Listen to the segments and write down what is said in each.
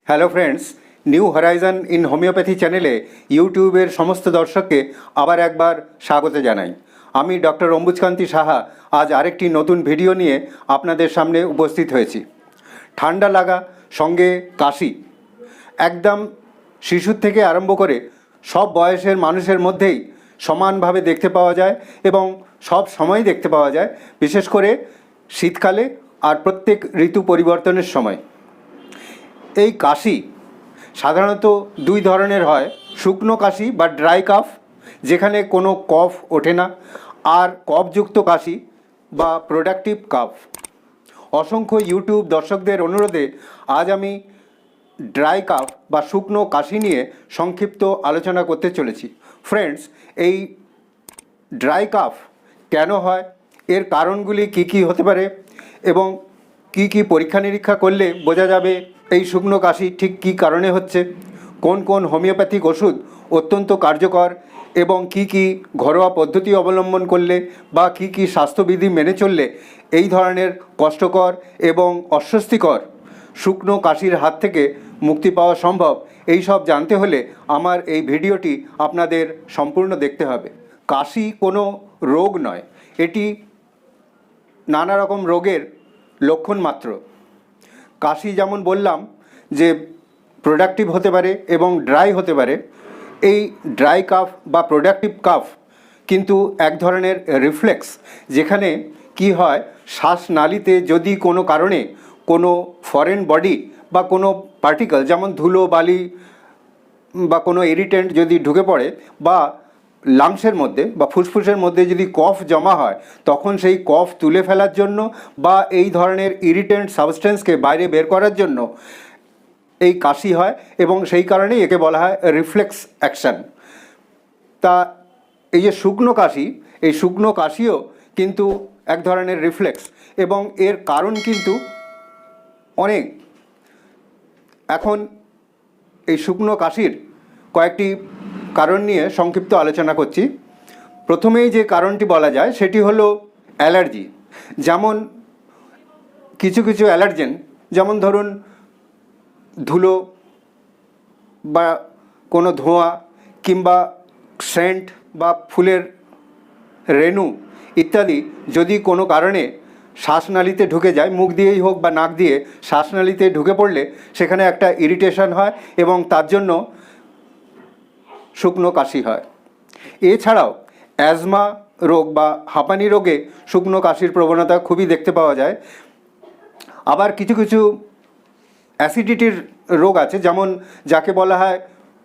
Hello friends, new Horizon in homeopathy চ্যানেলে ইউটিউবের সমস্ত দর্শককে আবার একবার স্বাগত জানাই। আমি ডক্টর অম্বুজকান্তি সাহা আজ আরেকটি নতুন ভিডিও নিয়ে আপনাদের সামনে উপস্থিত হয়েছি। ঠান্ডা লাগা সঙ্গে কাশি একদম শিশুর থেকে আরম্ভ করে সব বয়সের মানুষের মধ্যেই সমানভাবে দেখতে পাওয়া যায় এবং সব সময় দেখতে পাওয়া যায়, বিশেষ করে শীতকালে আর প্রত্যেক ঋতু পরিবর্তনের সময়। এই কাশি সাধারণত দুই ধরনের হয়, শুকনো কাশি বা ড্রাই কাফ, যেখানে কোনো কফ ওঠে না, আর কফযুক্ত কাশি বা প্রোডাক্টিভ কাফ। অসংখ্য ইউটিউব দর্শকদের অনুরোধে আজ আমি ড্রাই কাফ বা শুকনো কাশি নিয়ে সংক্ষিপ্ত আলোচনা করতে চলেছি। ফ্রেন্ডস, এই ড্রাই কাফ কেন হয়, এর কারণগুলি কি কি হতে পারে এবং কি কি পরীক্ষা নিরীক্ষা করলে বোঝা যাবে এই শুকনো কাশি ঠিক কী কারণে হচ্ছে, কোন কোন হোমিওপ্যাথিক ওষুধ অত্যন্ত কার্যকর এবং কি কি ঘরোয়া পদ্ধতি অবলম্বন করলে বা কি কি স্বাস্থ্যবিধি মেনে চললে এই ধরনের কষ্টকর এবং অস্বস্তিকর শুকনো কাশির হাত থেকে মুক্তি পাওয়া সম্ভব, এই সব জানতে হলে আমার এই ভিডিওটি আপনাদের সম্পূর্ণ দেখতে হবে। কাশি কোনো রোগ নয়, এটি নানা রকম রোগের লক্ষণ মাত্র। কাশি যেমন বললাম যে প্রোডাক্টিভ হতে পারে এবং ড্রাই হতে পারে, এই ড্রাই কাফ বা প্রোডাক্টিভ কাফ কিন্তু এক ধরনের রিফ্লেক্স, যেখানে কি হয়, শ্বাসনালীতে যদি কোনো কারণে কোনো ফরেন বডি বা কোনো পার্টিকেল যেমন ধুলো বালি বা কোনো ইরিটেন্ট যদি ঢুকে পড়ে বা লাংসের মধ্যে বা ফুসফুসের মধ্যে যদি কফ জমা হয়, তখন সেই কফ তুলে ফেলার জন্য বা এই ধরনের ইরিটেন্ট সাবস্টেন্সকে বাইরে বের করার জন্য এই কাশি হয় এবং সেই কারণেই একে বলা হয় রিফ্লেক্স অ্যাকশন। তা এই যে শুকনো কাশি, এই শুকনো কাশিও কিন্তু এক ধরনের রিফ্লেক্স এবং এর কারণ কিন্তু অনেক। এখন এই শুকনো কাশির কয়েকটি কারণ নিয়ে সংক্ষিপ্ত আলোচনা করছি। প্রথমেই যে কারণটি বলা যায় সেটি হলো অ্যালার্জি। যেমন কিছু কিছু অ্যালার্জেন, যেমন ধরুন ধুলো বা কোনো ধোঁয়া কিংবা সেন্ট বা ফুলের রেণু ইত্যাদি যদি কোনো কারণে শ্বাসনালীতে ঢুকে যায়, মুখ দিয়েই হোক বা নাক দিয়ে শ্বাসনালীতে ঢুকে পড়লে সেখানে একটা ইরিটেশন হয় এবং তার জন্য শুকনো কাশি হয়। এছাড়াও অ্যাজমা রোগ বা হাঁপানি রোগে শুকনো কাশির প্রবণতা খুবই দেখতে পাওয়া যায়। আবার কিছু কিছু অ্যাসিডিটির রোগ আছে, যেমন যাকে বলা হয়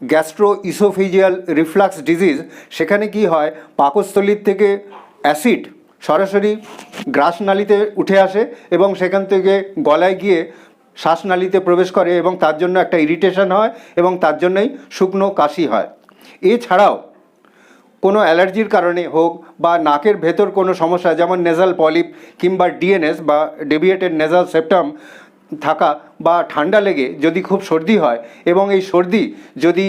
গ্যাস্ট্রো ইসোফেজিয়াল রিফ্লাক্স ডিজিজ। সেখানে কি হয়, পাকস্থলীর থেকে অ্যাসিড সরাসরি গ্রাসনালীতে উঠে আসে এবং সেখান থেকে গলায় গিয়ে শ্বাসনালীতে প্রবেশ করে এবং তার জন্য একটা ইরিটেশন হয় এবং তার জন্যই শুকনো কাশি হয়। এছাড়াও কোনো অ্যালার্জির কারণে হোক বা নাকের ভেতর কোনো সমস্যা, যেমন নেজাল পলিপ কিংবা ডিএনএস বা ডেভিয়েটেড নেজাল সেপ্টাম থাকা বা ঠান্ডা লেগে যদি খুব সর্দি হয় এবং এই সর্দি যদি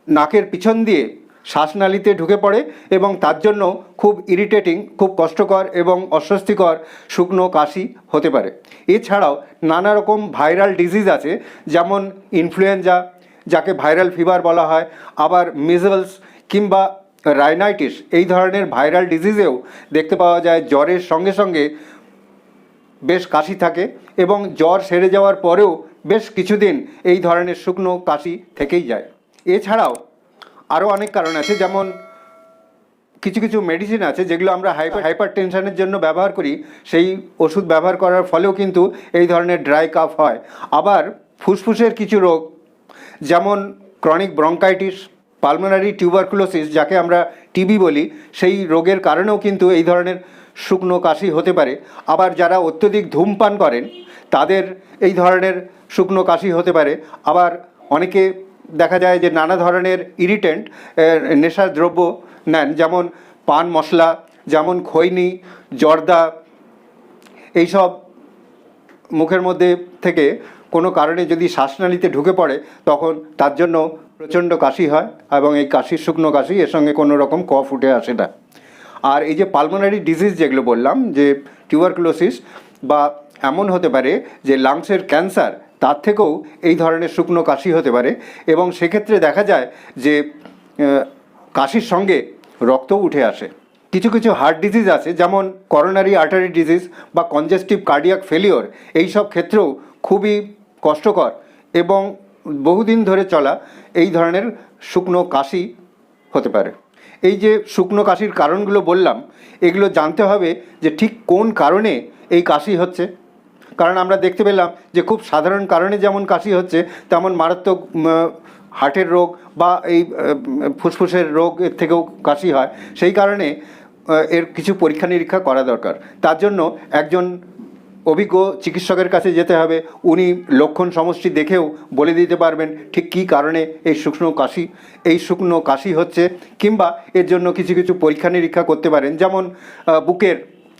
নাকের পিছন দিয়ে শ্বাসনালীতে ঢুকে পড়ে এবং তার জন্য খুব ইরিটেটিং, খুব কষ্টকর এবং অস্বস্তিকর শুকনো কাশি হতে পারে। এছাড়াও নানা রকম ভাইরাল ডিজিজ আছে, যেমন ইনফ্লুয়েঞ্জা, যাকে ভাইরাল ফিভার বলা হয়, আবার মিজলস কিংবা রাইনাইটিস, এই ধরনের ভাইরাল ডিজিজেও দেখতে পাওয়া যায় জ্বরের সঙ্গে সঙ্গে বেশ কাশি থাকে এবং জ্বর সেরে যাওয়ার পরেও বেশ কিছুদিন এই ধরনের শুকনো কাশি থেকেই যায়। এছাড়াও আরও অনেক কারণ আছে, যেমন কিছু কিছু মেডিসিন আছে যেগুলো আমরা হাইপার টেনশনের জন্য ব্যবহার করি, সেই ওষুধ ব্যবহার করার ফলেও কিন্তু এই ধরনের ড্রাই কাফ হয়। আবার ফুসফুসের কিছু রোগ, যেমন ক্রনিক ব্রঙ্কাইটিস, পালমোনারি টিউবারকুলোসিস, যাকে আমরা টিবি বলি, সেই রোগের কারণেও কিন্তু এই ধরনের শুকনো কাশি হতে পারে। আবার যারা অত্যধিক ধূমপান করেন তাদের এই ধরনের শুকনো কাশি হতে পারে। আবার অনেকে দেখা যায় যে নানা ধরনের ইরিটেন্ট নেশার দ্রব্য নেন, যেমন পান মশলা, যেমন খৈনি, জর্দা, এইসব মুখের মধ্যে থেকে কোনো কারণে যদি শ্বাসনালীতে ঢুকে পড়ে তখন তার জন্য প্রচণ্ড কাশি হয় এবং এই কাশির শুকনো কাশি, এর সঙ্গে কোনো রকম কফ উঠে আসে না। আর এই যে পালমোনারি ডিজিজ যেগুলো বললাম, যে টিউবারকুলোসিস, বা এমন হতে পারে যে লাংসের ক্যান্সার তার থেকেও এই ধরনের শুকনো কাশি হতে পারে, এবং সেক্ষেত্রে দেখা যায় যে কাশির সঙ্গে রক্তও উঠে আসে। কিছু কিছু হার্ট ডিজিজ আছে, যেমন করোনারি আর্টারি ডিজিজ বা কনজেস্টিভ কার্ডিয়াক ফেলিওর, এই সব ক্ষেত্রেও খুবই কষ্টকর এবং বহুদিন ধরে চলা এই ধরনের শুকনো কাশি হতে পারে। এই যে শুকনো কাশির কারণগুলো বললাম, এগুলো জানতে হবে যে ঠিক কোন কারণে এই কাশি হচ্ছে। কারণ আমরা দেখতে পেলাম যে খুব সাধারণ কারণে যেমন কাশি হচ্ছে, তেমন মারাত্মক হার্টের রোগ বা এই ফুসফুসের রোগ এর থেকেও কাশি হয়। সেই কারণে এর কিছু পরীক্ষা নিরীক্ষা করা দরকার। তার জন্য একজন অভিজ্ঞ চিকিৎসকের কাছে যেতে হবে। উনি লক্ষণ সমষ্টি দেখেও বলে দিতে পারবেন ঠিক কী কারণে এই শুকনো কাশি হচ্ছে, কিংবা এর জন্য কিছু কিছু পরীক্ষা নিরীক্ষা করতে পারেন। যেমন বুকের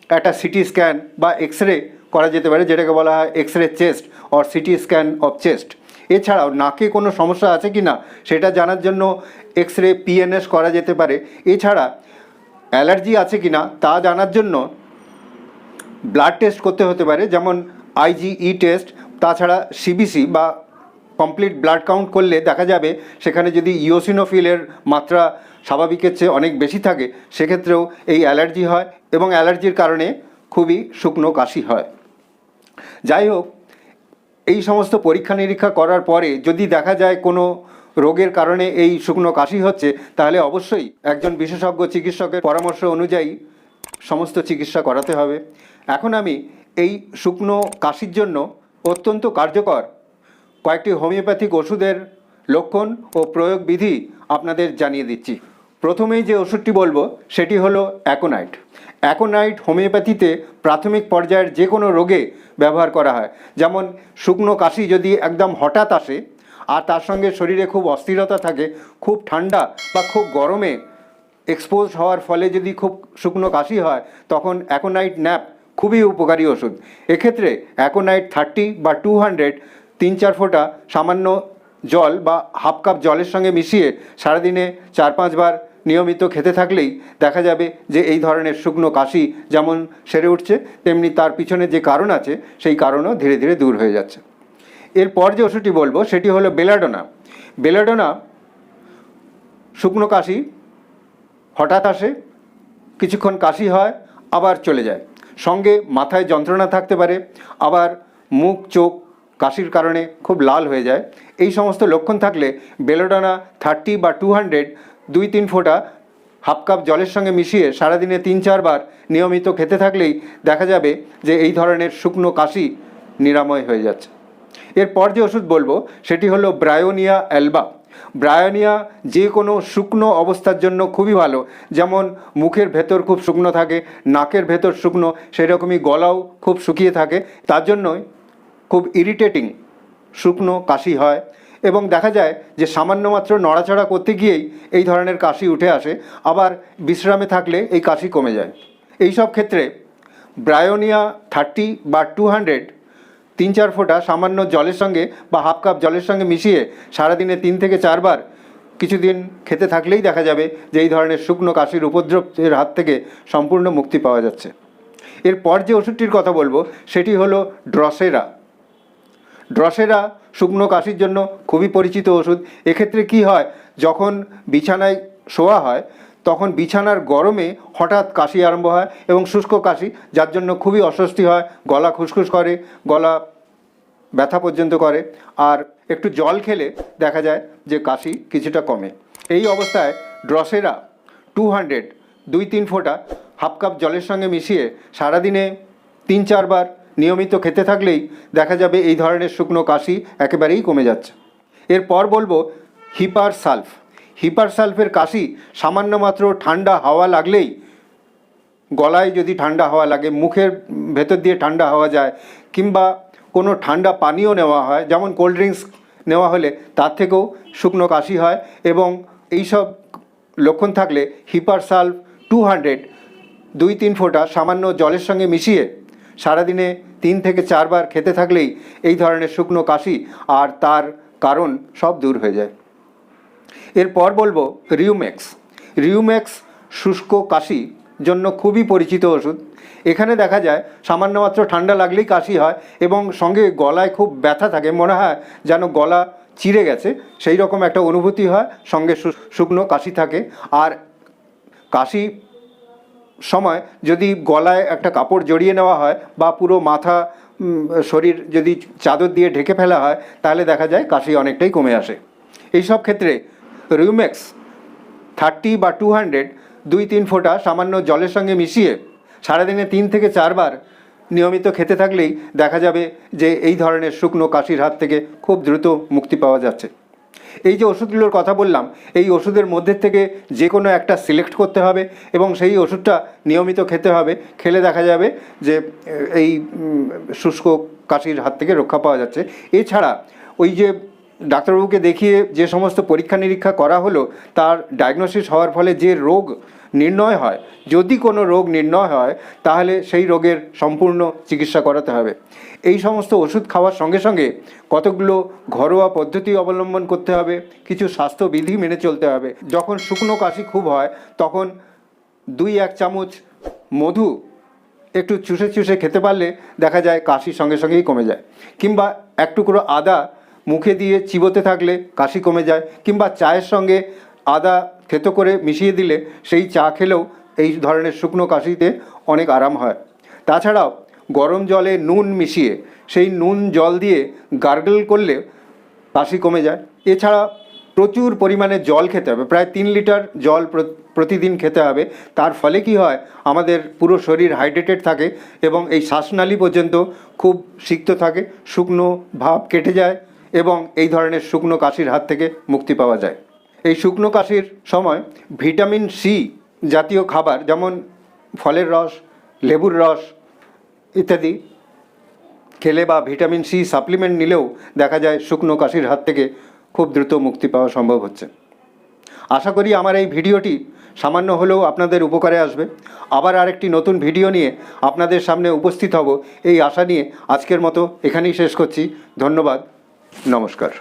একটা সিটি স্ক্যান বা এক্স রে করা যেতে পারে, যেটাকে বলা হয় X ray chest or CT scan of chest. এছাড়াও নাকে কোনো সমস্যা আছে কি না সেটা জানার জন্য এক্স রে পিএনএস করা যেতে পারে। এছাড়া অ্যালার্জি আছে কি না তা জানার জন্য ব্লাড টেস্ট করতে হতে পারে, যেমন আইজিই টেস্ট। তাছাড়া সিবিসি বা কমপ্লিট ব্লাড কাউন্ট করলে দেখা যাবে সেখানে যদি ইওসিনোফিলের মাত্রা স্বাভাবিকের চেয়ে অনেক বেশি থাকে, সেক্ষেত্রেও এই অ্যালার্জি হয় এবং অ্যালার্জির কারণে খুবই শুকনো কাশি হয়। যাই হোক, এই সমস্ত পরীক্ষা নিরীক্ষা করার পরে যদি দেখা যায় কোনো রোগের কারণে এই শুকনো কাশি হচ্ছে, তাহলে অবশ্যই একজন বিশেষজ্ঞ চিকিৎসকের পরামর্শ অনুযায়ী সমস্ত চিকিৎসা করাতে হবে। এখন আমি এই শুকনো কাশির জন্য অত্যন্ত কার্যকর কয়েকটি হোমিওপ্যাথিক ওষুধের লক্ষণ ও প্রয়োগ বিধি আপনাদের জানিয়ে দিচ্ছি। প্রথমেই যে ওষুধটি বলবো সেটি হলো অ্যাকোনাইট। অ্যাকোনাইট হোমিওপ্যাথিতে প্রাথমিক পর্যায়ের যে কোনো রোগে ব্যবহার করা হয়। যেমন শুকনো কাশি যদি একদম হঠাৎ আসে আর তার সঙ্গে শরীরে খুব অস্থিরতা থাকে, খুব ঠান্ডা বা খুব গরমে এক্সপোজ হওয়ার ফলে যদি খুব শুকনো কাশি হয়, তখন অ্যাকোনাইট ন্যাপ খুবই উপকারী ওষুধ। এক্ষেত্রে অ্যাকোনাইট 30 বা 200 3-4 ফোঁটা সামান্য জল বা হাফ কাপ জলের সঙ্গে মিশিয়ে সারাদিনে 4-5 বার নিয়মিত খেতে থাকলেই দেখা যাবে যে এই ধরনের শুকনো কাশি যেমন সেরে উঠছে, তেমনি তার পিছনে যে কারণ আছে সেই কারণও ধীরে ধীরে দূর হয়ে যাচ্ছে। এরপর যে ওষুধটি বলবো সেটি হলো বেলাডোনা। বেলাডোনা শুকনো কাশি হঠাৎ আসে, কিছুক্ষণ কাশি হয়, আবার চলে যায়। সঙ্গে মাথায় যন্ত্রণা থাকতে পারে, আবার মুখ চোখ কাশির কারণে খুব লাল হয়ে যায়। এই সমস্ত লক্ষণ থাকলে বেলাডোনা 30 বা 200 2-3 ফোঁটা হাফ কাপ জলের সঙ্গে মিশিয়ে সারাদিনে 3-4 বার নিয়মিত খেতে থাকলেই দেখা যাবে যে এই ধরনের শুকনো কাশি নিরাময় হয়ে যাচ্ছে। এরপর যে ওষুধ বলবো সেটি হলো ব্রায়োনিয়া অ্যালবা। ব্রায়োনিয়া যে কোনো শুকনো অবস্থার জন্য খুবই ভালো। যেমন মুখের ভেতর খুব শুকনো থাকে, নাকের ভেতর শুকনো, সেরকমই গলাও খুব শুকিয়ে থাকে, তার জন্যই খুব ইরিটেটিং শুকনো কাশি হয় এবং দেখা যায় যে সামান্য মাত্র নড়াচড়া করতে গিয়েই এই ধরনের কাশি উঠে আসে, আবার বিশ্রামে থাকলে এই কাশি কমে যায়। এই সব ক্ষেত্রে ব্রায়োনিয়া 30 বা 200 3-4 ফোঁটা সামান্য জলের সঙ্গে বা হাফ কাপ জলের সঙ্গে মিশিয়ে সারাদিনে 3 থেকে 4 বার কিছুদিন খেতে থাকলেই দেখা যাবে যে এই ধরনের শুকনো কাশির উপদ্রবের হাত থেকে সম্পূর্ণ মুক্তি পাওয়া যাচ্ছে। এরপর যে ওষুধটির কথা বলবো সেটি হলো ড্রসেরা। ড্রসেরা শুকনো কাশির জন্য খুবই পরিচিত ওষুধ। এক্ষেত্রে কি হয়, যখন বিছানায় শোয়া হয় তখন বিছানার গরমে হঠাৎ কাশি আরম্ভ হয় এবং শুষ্ক কাশি, যার জন্য খুবই অস্বস্তি হয়, গলা খুসখুস করে, গলা ব্যথা পর্যন্ত করে, আর একটু জল খেলে দেখা যায় যে কাশি কিছুটা কমে। এই অবস্থায় ড্রসেরা 200 2-3 ফোঁটা হাফ কাপ জলের সঙ্গে মিশিয়ে সারাদিনে 3-4 বার নিয়মিত খেতে থাকলেই দেখা যাবে এই ধরনের শুকনো কাশি একেবারেই কমে যাচ্ছে। এরপর বলবো হিপার সালফ। হিপার সালফের কাশি সামান্য মাত্র ঠান্ডা হাওয়া লাগলেই, গলায় যদি ঠান্ডা হাওয়া লাগে, মুখের ভেতর দিয়ে ঠান্ডা হাওয়া যায়, কিংবা কোনো ঠান্ডা পানীয় নেওয়া হয়, যেমন কোল্ড ড্রিঙ্কস নেওয়া হলে তার থেকেও শুকনো কাশি হয়। এবং এইসব লক্ষণ থাকলে হিপার সালফ 200 2-3 ফোঁটা সামান্য জলের সঙ্গে মিশিয়ে সারাদিনে 3 থেকে 4 বার খেতে থাকলেই এই ধরনের শুকনো কাশি আর তার কারণ সব দূর হয়ে যায়। এরপর বলবো রিউমেক্স। রিউমেক্স শুষ্ক কাশি জন্য খুবই পরিচিত ওষুধ। এখানে দেখা যায় সামান্য মাত্র ঠান্ডা লাগলেই কাশি হয় এবং সঙ্গে গলায় খুব ব্যথা থাকে, মনে হয় যেন গলা চিড়ে গেছে, সেই রকম একটা অনুভূতি হয়, সঙ্গে শুকনো কাশি থাকে। আর কাশি সময় যদি গলায় একটা কাপড় জড়িয়ে নেওয়া হয় বা পুরো মাথা শরীর যদি চাদর দিয়ে ঢেকে ফেলা হয়, তাহলে দেখা যায় কাশি অনেকটাই কমে আসে। এই সব ক্ষেত্রে রিউমেক্স 30 বা 200 2-3 ফোঁটা সামান্য জলের সঙ্গে মিশিয়ে সারাদিনে 3 থেকে 4 বার নিয়মিত খেতে থাকলেই দেখা যাবে যে এই ধরনের শুকনো কাশির হাত থেকে খুব দ্রুত মুক্তি পাওয়া যাচ্ছে। এই যে ওষুধগুলোর কথা বললাম, এই ওষুধের মধ্যে থেকে যে কোনো একটা সিলেক্ট করতে হবে এবং সেই ওষুধটা নিয়মিত খেতে হবে। খেলে দেখা যাবে যে এই শুষ্ক কাশির হাত থেকে রক্ষা পাওয়া যাচ্ছে। এছাড়া ওই যে ডাক্তারবাবুকে দেখিয়ে যে সমস্ত পরীক্ষা নিরীক্ষা করা হলো, তার ডায়াগনোসিস হওয়ার ফলে যে রোগ নির্ণয় হয়, যদি কোনো রোগ নির্ণয় হয় তাহলে সেই রোগের সম্পূর্ণ চিকিৎসা করাতে হবে। এই সমস্ত ওষুধ খাওয়ার সঙ্গে সঙ্গে কতগুলো ঘরোয়া পদ্ধতি অবলম্বন করতে হবে, কিছু স্বাস্থ্যবিধি মেনে চলতে হবে। যখন শুকনো কাশি খুব হয় তখন 2-1 চামচ মধু একটু চুষে চুষে খেতে পারলে দেখা যায় কাশি সঙ্গে সঙ্গেই কমে যায়। কিংবা এক টুকরো আদা মুখে দিয়ে চিবোতে থাকলে কাশি কমে যায়। কিংবা চায়ের সঙ্গে আদা থেতো করে মিশিয়ে দিলে সেই চা খেলেও এই ধরনের শুকনো কাশিতে অনেক আরাম হয়। তাছাড়াও গরম জলে নুন মিশিয়ে সেই নুন জল দিয়ে গার্গল করলে কাশি কমে যায়। এছাড়া প্রচুর পরিমাণে জল খেতে হবে, প্রায় 3 লিটার জল প্রতিদিন খেতে হবে। তার ফলে কি হয়, আমাদের পুরো শরীর হাইড্রেটেড থাকে এবং এই শ্বাসনালী পর্যন্ত খুব সিক্ত থাকে, শুকনো ভাব কেটে যায় এবং এই ধরনের শুকনো কাশির হাত থেকে মুক্তি পাওয়া যায়। এই শুকনো কাশির সময় ভিটামিন সি জাতীয় খাবার, যেমন ফলের রস, লেবুর রস ইত্যাদি খেলে বা ভিটামিন সি সাপ্লিমেন্ট নিলেও দেখা যায় শুকনো কাশির হাত থেকে খুব দ্রুত মুক্তি পাওয়া সম্ভব হচ্ছে। আশা করি আমার এই ভিডিওটি সামান্য হলেও আপনাদের উপকারে আসবে। আবার আরেকটি নতুন ভিডিও নিয়ে আপনাদের সামনে উপস্থিত হব এই আশা নিয়ে আজকের মতো এখানেই শেষ করছি। ধন্যবাদ, নমস্কার।